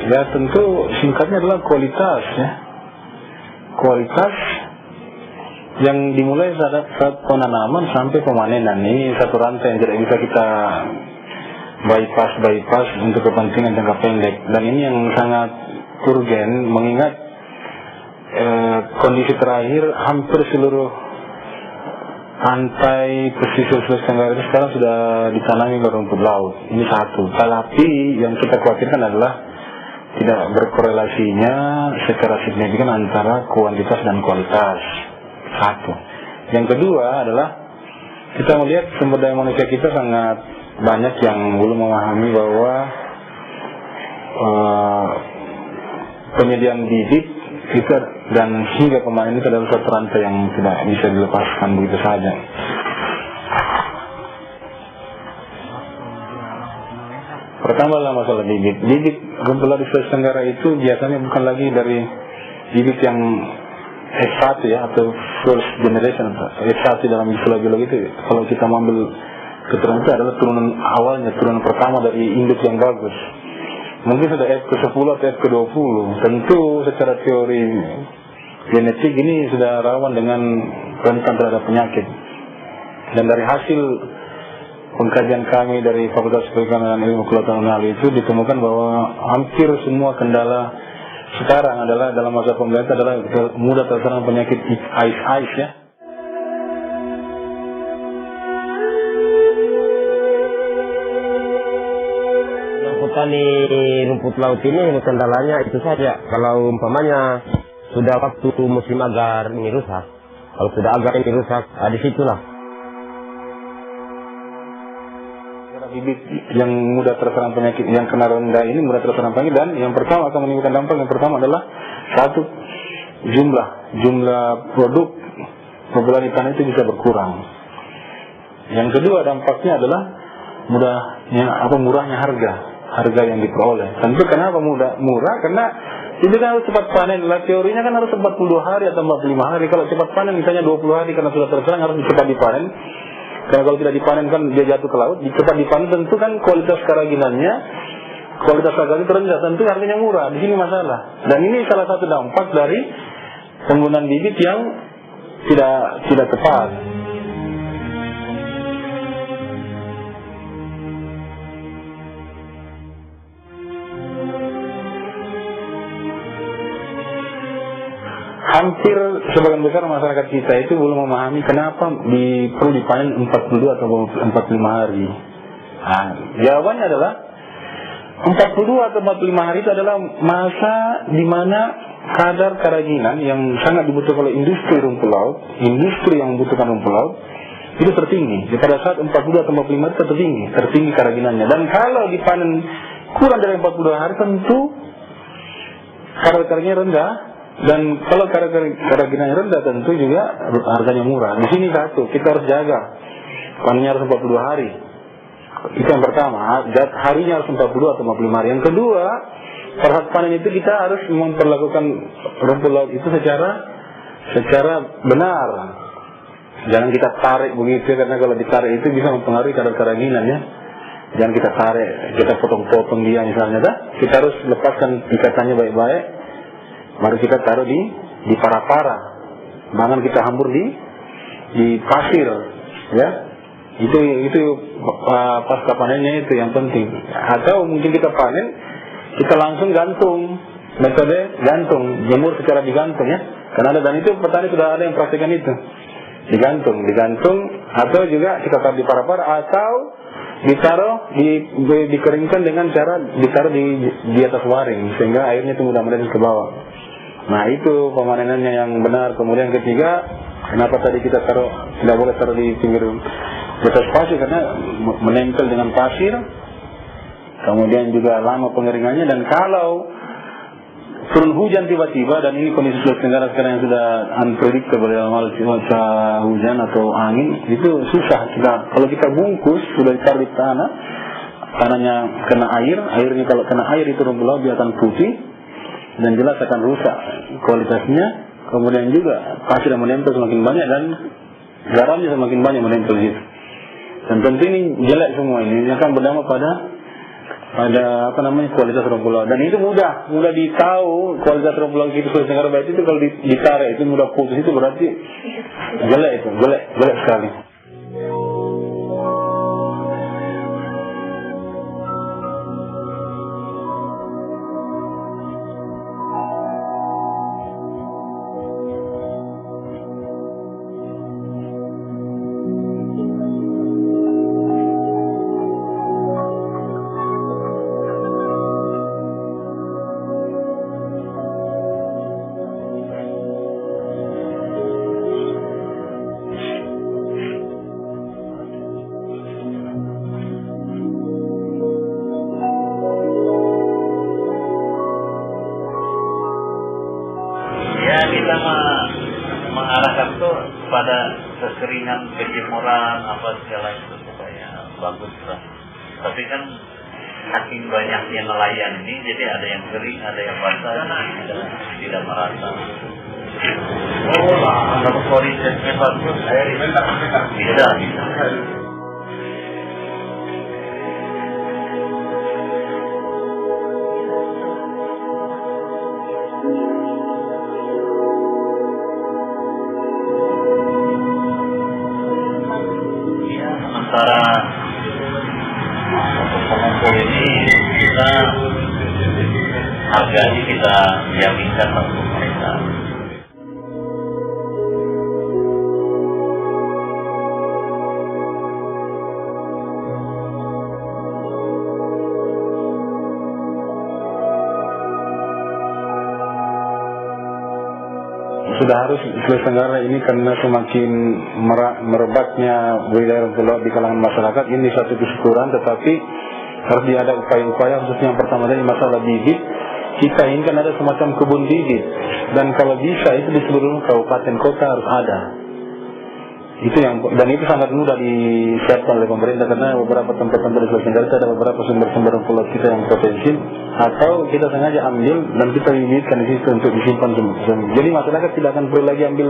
Ya tentu singkatnya adalah kualitas ya. Kualitas yang dimulai saat penanaman sampai pemanenan. Ini satu rantai yang tidak bisa kita bypass untuk kepentingan jangka pendek. Dan ini yang sangat urgen mengingat kondisi terakhir hampir seluruh pantai pesisir Sulawesi Tenggara ini sekarang sudah ditanami oleh rumput laut. Ini satu. Tapi yang kita khawatirkan adalah tidak berkorelasinya secara signifikan antara kuantitas dan kualitas. Satu. Yang kedua adalah kita melihat sumber daya manusia kita sangat banyak yang belum memahami bahwa penyediaan bibit kita dan hingga pemanen itu adalah satu rantai yang tidak bisa dilepaskan begitu saja. Pertama adalah masalah bibit. Bibit rumput laut di Sulawesi Tenggara itu biasanya bukan lagi dari bibit yang S1 ya, atau first generation. S1 dalam istilah biologi itu kalau kita mengambil keturunan itu adalah turunan awalnya, turunan pertama dari induk yang bagus. Mungkin sudah F ke-10 atau F ke-20. Tentu secara teori genetik ini sudah rawan dengan rentan terhadap penyakit. Dan dari hasil pengkajian kami dari Fakultas Perikanan dan Ilmu Kelautan UNAL itu ditemukan bahwa hampir semua kendala sekarang adalah dalam masa pembangunan adalah mudah terserang penyakit ice ya. Petani rumput laut ini kendalanya itu saja. Kalau umpamanya sudah waktu musim agar ini rusak, kalau sudah agar ini rusak, di situlah. Bibit yang mudah terserang penyakit, yang kena rendah ini mudah terserang penyakit, dan yang pertama akan menimbulkan dampak. Yang pertama adalah satu, jumlah produk populasi tanah itu bisa berkurang. Yang kedua dampaknya adalah murahnya harga yang diperoleh. Tentu kenapa murah? Karena itu kan harus cepat panen. Teorinya kan harus 42 hari atau 45 hari. Kalau cepat panen misalnya 20 hari karena sudah terserang harus cepat dipanen. Karena kalau tidak dipanen kan dia jatuh ke laut. Cepat dipanen tentu kan kualitas keraginannya, kualitas keraginan rendah, tentu harganya murah. Di sini masalah. Dan ini salah satu dampak dari penggunaan bibit yang tidak tepat. Hampir sebagian besar masyarakat kita itu belum memahami kenapa perlu dipanen 42 atau 45 hari. Nah, jawabannya adalah 42 atau 45 hari itu adalah masa di mana kadar keraginan yang sangat dibutuhkan oleh industri rumput laut, industri yang membutuhkan rumput laut itu tertinggi. Jadi pada saat 40 atau 45 hari itu tertinggi keraginannya. Dan kalau dipanen kurang dari 42 hari tentu kadar keraginannya rendah. Dan kalau keraginannya rendah tentu juga harganya murah. Di sini satu, kita harus jaga panennya harus 42 hari. Itu yang pertama, harinya harus 40 atau 45 hari. Yang kedua, pada saat panen itu kita harus memperlakukan rumput laut itu secara benar. Jangan kita tarik begitu, karena kalau ditarik itu bisa mempengaruhi kadar keraginan ya. Jangan kita tarik, kita potong-potong dia misalnya. Kita harus lepaskan ikatannya baik-baik. Baru kita taruh di para-para. Jangan kita hambur di pasir, ya. Itu pasca panennya itu yang penting. Atau mungkin kita panen, kita langsung gantung, metode gantung, jemur secara digantung ya. Karena dan itu petani sudah ada yang praktekkan itu. Digantung, atau juga kita taruh di para-para, atau dikeringkan dengan cara ditaruh di atas waring sehingga airnya itu mudah mengalir ke bawah. Nah itu pemanenannya yang benar. Kemudian ketiga, kenapa tadi kita tidak boleh taruh di pinggir di atas pasir, karena menempel dengan pasir. Kemudian juga lama pengeringannya, dan kalau turun hujan tiba-tiba, dan ini kondisi Sulawesi Tenggara sekarang yang sudah unpredictable dalam hal cuaca hujan atau angin, itu susah. Kalau kita bungkus sudah ditaruh di tanahnya kena airnya kalau kena air itu rumput laut dia akan putih dan jelas akan rusak kualitasnya. Kemudian juga pasir yang menempel semakin banyak dan garamnya semakin banyak menempel di situ. Dan tentu ini jelek semua, ini akan berdampak pada pada kualitas rumput laut. Dan itu mudah ditahu kualitas rumput laut itu Sulawesi Tenggara baik itu kalau ditarik itu mudah putus, itu berarti jelek sekali. Ya, kita mengarahkan tuh pada kekeringan, kejemuran, apa segala itu supaya bagus lah. Tapi kan saking banyaknya nelayan ini, jadi ada yang kering, ada yang basah, tidak merata. Oh lah, kalau kualitasnya bagus, saya bisa. Sementara untuk pengumpul ini kita harganya kita jaminkan untuk mereka. Sudah harus Sulawesi Tenggara ini karena semakin merebaknya budidaya rumput laut di kalangan masyarakat, ini satu kesyukuran, tetapi harus ada upaya-upaya, khususnya yang pertama tadi masalah bibit. Kita inginkan ada semacam kebun bibit, dan kalau bisa itu di seluruh kabupaten kota harus ada. Dan itu sangat mudah disiapkan oleh pemerintah, karena beberapa tempat-tempat di Sulawesi Tenggara ada beberapa sumber-sumber rumput laut kita yang potensial, atau kita sengaja ambil dan kita bibitkan di situ untuk disimpan semua. Jadi masyarakat tidak akan perlu lagi ambil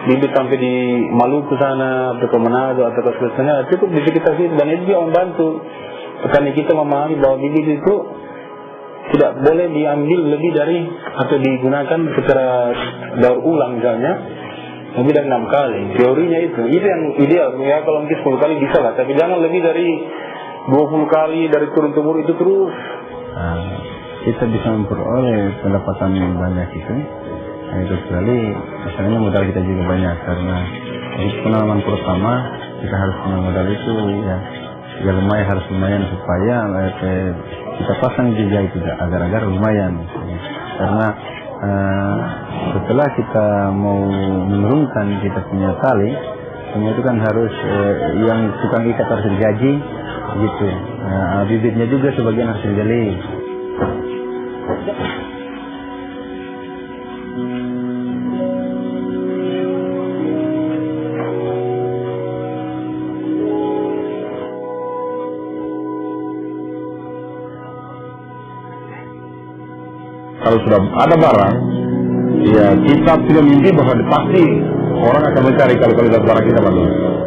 bibit sampai di Maluku sana atau ke Manado atau ke Sulawesi Tenggara, cukup di sekitar situ. Dan itu juga membantu petani kita memahami bahwa bibit itu tidak boleh diambil lebih dari atau digunakan secara daur ulang misalnya lebih dari 6 kali. Teorinya itu yang ideal ya, kalau mungkin 10 kali bisa lah, tapi jangan lebih dari 20 kali dari turun-temurun itu terus. Kita bisa memperoleh pendapatan yang banyak itu sekali, misalnya modal kita juga banyak, karena untuk penanaman pertama kita harus punya modal itu ya lumayan, harus lumayan supaya kita pasang juga itu agar-agar lumayan, karena setelah kita mau menurunkan kita punya tali, semua itu kan harus yang tukang ikat harus digaji gitu. Bibitnya juga sebagian harus digali. Kalau sudah ada barang, ya kita tidak mimpi bahwa pasti orang akan mencari kalau lihat barang kita bagus.